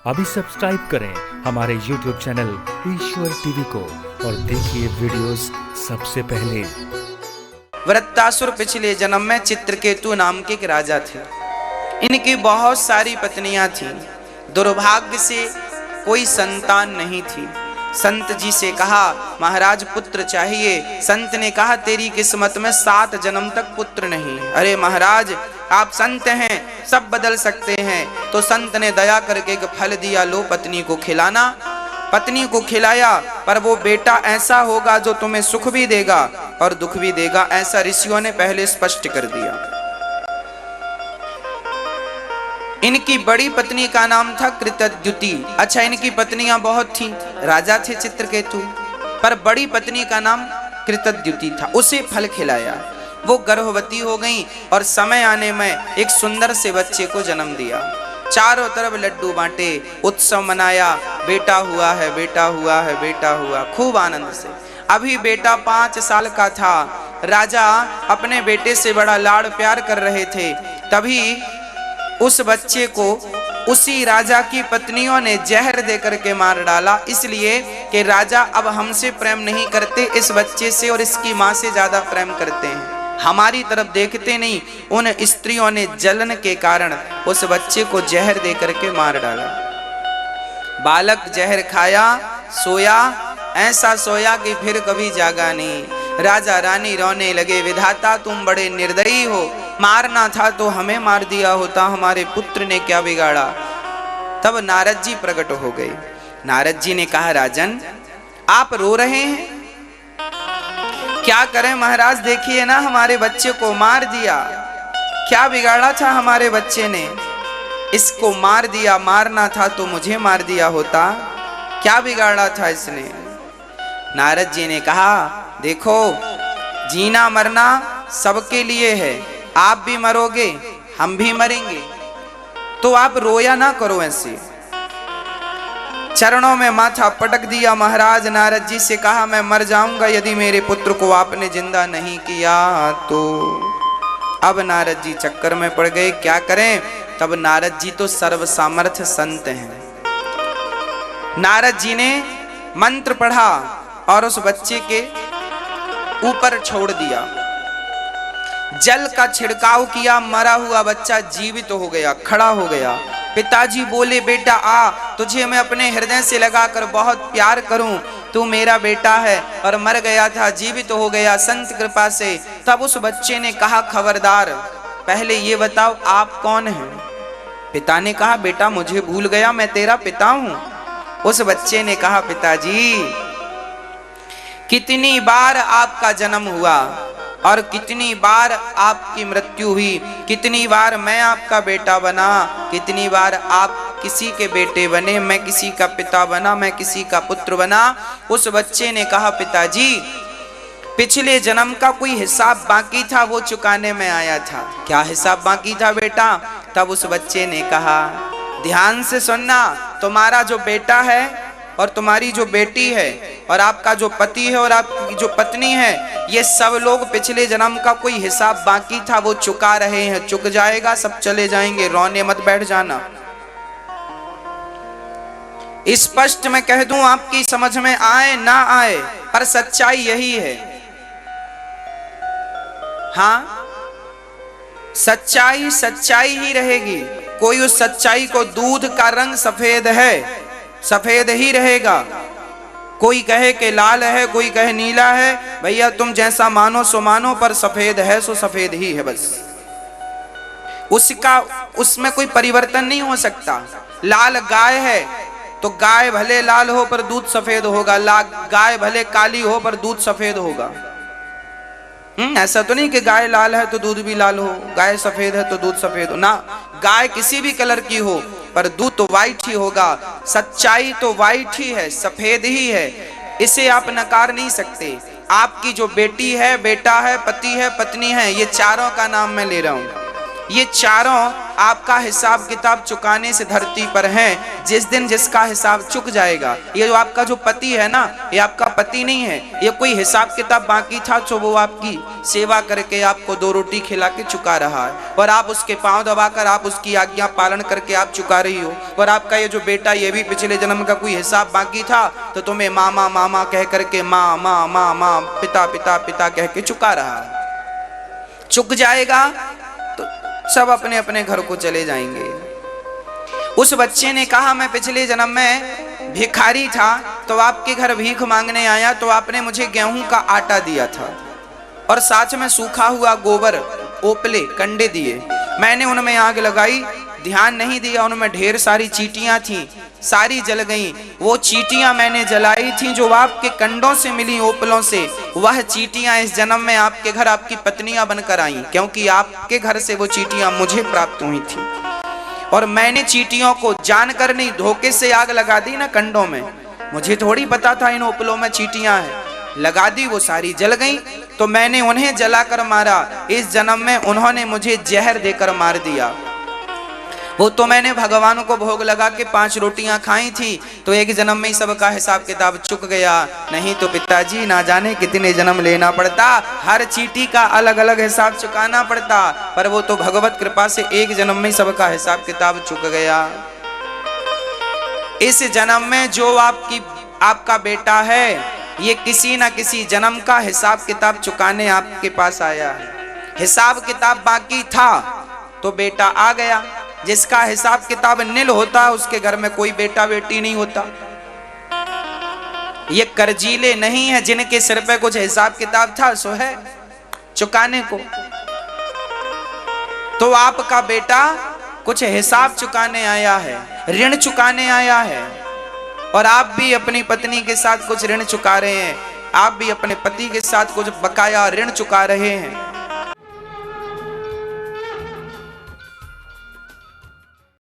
अभी सब्सक्राइब करें हमारे YouTube चैनल ईश्वर टीवी को और देखिए वीडियोस सबसे पहले। वृत्तासुर पिछले जन्म में चित्रकेतु नाम के एक राजा थे। इनकी बहुत सारी पत्नियां थीं। दुर्भाग्य से कोई संतान नहीं थी। संत जी से कहा, महाराज पुत्र चाहिए। संत ने कहा, तेरी किस्मत में 7 जन्म तक पुत्र नहीं। अरे महाराज, आप संत हैं, सब बदल सकते हैं। तो संत ने दया करके एक फल दिया, लो पत्नी को खिलाना। पत्नी को खिलाया, पर वो बेटा ऐसा होगा जो तुम्हें सुख भी देगा और दुख भी देगा, ऐसा ऋषियों ने पहले स्पष्ट कर दिया। इनकी बड़ी पत्नी का नाम था कृतद्युति। अच्छा, इनकी पत्नियां बहुत थीं, राजा थे चित्रकेतु, पर बड़ी पत्नी का नाम कृतद्युति था। उसे फल खिलाया, वो गर्भवती हो गई और समय आने में एक सुंदर से बच्चे को जन्म दिया। चारों तरफ लड्डू बांटे, उत्सव मनाया, बेटा हुआ है, बेटा हुआ है, बेटा हुआ, खूब आनंद से। अभी बेटा 5 साल का था। राजा अपने बेटे से बड़ा लाड़ प्यार कर रहे थे। तभी उस बच्चे को उसी राजा की पत्नियों ने जहर देकर के मार डाला, इसलिए कि राजा अब हमसे प्रेम नहीं करते, इस बच्चे से और इसकी माँ से ज्यादा प्रेम करते हैं, हमारी तरफ देखते नहीं। उन स्त्रियों ने जलन के कारण उस बच्चे को जहर देकर के मार डाला। बालक जहर खाया, सोया, ऐसा सोया कि फिर कभी जागा नहीं। राजा रानी रोने लगे, विधाता तुम बड़े निर्दयी हो, मारना था तो हमें मार दिया होता, हमारे पुत्र ने क्या बिगाड़ा। तब नारद जी प्रकट हो गए। नारद जी ने कहा, राजन आप रो रहे हैं, क्या करें महाराज, देखिए ना हमारे बच्चे को मार दिया, क्या बिगाड़ा था हमारे बच्चे ने, इसको मार दिया, मारना था तो मुझे मार दिया होता, क्या बिगाड़ा था इसने। नारद जी ने कहा, देखो जीना मरना सबके लिए है, आप भी मरोगे हम भी मरेंगे, तो आप रोया ना करो ऐसे। चरणों में माथा पटक दिया। महाराज नारद जी से कहा, मैं मर जाऊंगा यदि मेरे पुत्र को आपने जिंदा नहीं किया तो। अब नारद जी चक्कर में पड़ गए, क्या करें। तब नारद जी तो सर्व सामर्थ्य संत हैं। नारद जी ने मंत्र पढ़ा और उस बच्चे के ऊपर छोड़ दिया, जल का छिड़काव किया, मरा हुआ बच्चा जीवित हो गया, खड़ा हो गया। पिताजी बोले, बेटा आ, तुझे मैं अपने हृदय से लगाकर बहुत प्यार करूं, तू मेरा बेटा है। और मर गया था, जीवित हो गया संत कृपा से। तब उस बच्चे ने कहा, खबरदार, पहले ये बताओ आप कौन हैं। पिता ने कहा, बेटा मुझे भूल गया, मैं तेरा पिता हूं। उस बच्चे ने कहा, पिताजी कितनी बार आपका जन्म हुआ और कितनी बार आपकी मृत्यु हुई, कितनी बार मैं आपका बेटा बना, कितनी बार आप किसी के बेटे बने, मैं किसी का पिता बना, मैं किसी का पुत्र बना। उस बच्चे ने कहा, पिताजी पिछले जन्म का कोई हिसाब बाकी था, वो चुकाने में आया था। क्या हिसाब बाकी था बेटा। तब उस बच्चे ने कहा, ध्यान से सुनना, तुम्हारा जो बेटा है और तुम्हारी जो बेटी है और आपका जो पति है और आपकी जो पत्नी है, ये सब लोग पिछले जन्म का कोई हिसाब बाकी था, वो चुका रहे हैं, चुक जाएगा, सब चले जाएंगे, रोने मत बैठ जाना। स्पष्ट मैं कह दूं, आपकी समझ में आए ना आए, पर सच्चाई यही है। हाँ, सच्चाई सच्चाई ही रहेगी। कोई उस सच्चाई को, दूध का रंग सफेद है, सफेद ही रहेगा। कोई कहे कि लाल है, कोई कहे नीला है, भैया तुम जैसा मानो सो मानो, पर सफेद है सो सफेद ही है बस। उसमें कोई परिवर्तन नहीं हो सकता। लाल गाय है तो गाय भले लाल हो पर दूध सफेद होगा, गाय भले काली हो पर दूध सफेद होगा। ऐसा तो नहीं कि गाय लाल है तो दूध भी लाल हो, गाय सफेद है तो दूध सफेद हो ना। गाय किसी भी कलर की हो पर दूध तो वाइट ही होगा। सच्चाई तो वाइट ही है, सफेद ही है, इसे आप नकार नहीं सकते। आपकी जो बेटी है, बेटा है, पति है, पत्नी है, ये चारों का नाम मैं ले रहा हूं। ये चारों आपका हिसाब किताब चुकाने से धरती पर हैं। जिस दिन जिसका हिसाब चुक जाएगा, ये जो आपका जो पति है ना, ये आपका पति नहीं है, ये कोई हिसाब किताब बाकी था तो वो आपकी सेवा करके आपको 2 रोटी खिला के चुका रहा है, और आप उसके पांव दबाकर आप उसकी आज्ञा पालन करके आप चुका रही हो। और आपका ये जो बेटा, ये भी पिछले जन्म का कोई हिसाब बाकी था तो तुम्हें मामा मामा कह करके माँ माँ माँ माँ, पिता पिता पिता कह के चुका रहा है। चुक जाएगा तो सब अपने अपने घर को चले जाएंगे। उस बच्चे ने कहा मैं पिछले जन्म में भिखारी था, तो आपके घर भीख मांगने आया, तो आपने मुझे गेहूं का आटा दिया था और साथ में सूखा हुआ गोबर, ओपले, कंडे दिए। मैंने उनमें आग लगाई, ध्यान नहीं दिया, उनमें ढेर सारी चींटियां थीं, सारी जल गईं। वो चींटियां मैंने जलाई थी जो आपके कंडों से मिली, ओपलों से, वह चींटियां इस जन्म में आपके घर आपकी पत्नियां बनकर आईं, क्योंकि आपके घर से वो चींटियां मुझे प्राप्त हुई थी। और मैंने चींटियों को जानकर नहीं, धोखे से आग लगा दी ना कंडों में, मुझे थोड़ी पता था इन ओपलों में चींटियां हैं, लगा दी, वो सारी जल गईं, तो मैंने उन्हें जलाकर मारा। इस जन्म में उन्होंने मुझे जहर देकर मार दिया। वो तो मैंने भगवान को भोग लगा के 5 रोटियां खाई थी, तो एक जन्म में ही सबका हिसाब किताब चुक गया। नहीं तो पिताजी ना जाने कितने जन्म लेना पड़ता, हर चींटी का अलग अलग हिसाब चुकाना पड़ता, पर वो तो भगवत कृपा से एक जन्म में ही सबका हिसाब किताब चुक गया। इस जन्म में जो आपका बेटा है, ये किसी ना किसी जन्म का हिसाब किताब चुकाने आपके पास आया है। हिसाब किताब बाकी था तो बेटा आ गया, जिसका हिसाब किताब नील होता उसके घर में कोई बेटा बेटी नहीं होता। ये कर्जीले नहीं है जिनके सिर पे कुछ हिसाब किताब था, सो है चुकाने को। तो आपका बेटा कुछ हिसाब चुकाने आया है, ऋण चुकाने आया है, और आप भी अपनी पत्नी के साथ कुछ ऋण चुका रहे हैं, आप भी अपने पति के साथ कुछ बकाया ऋण चुका रहे हैं।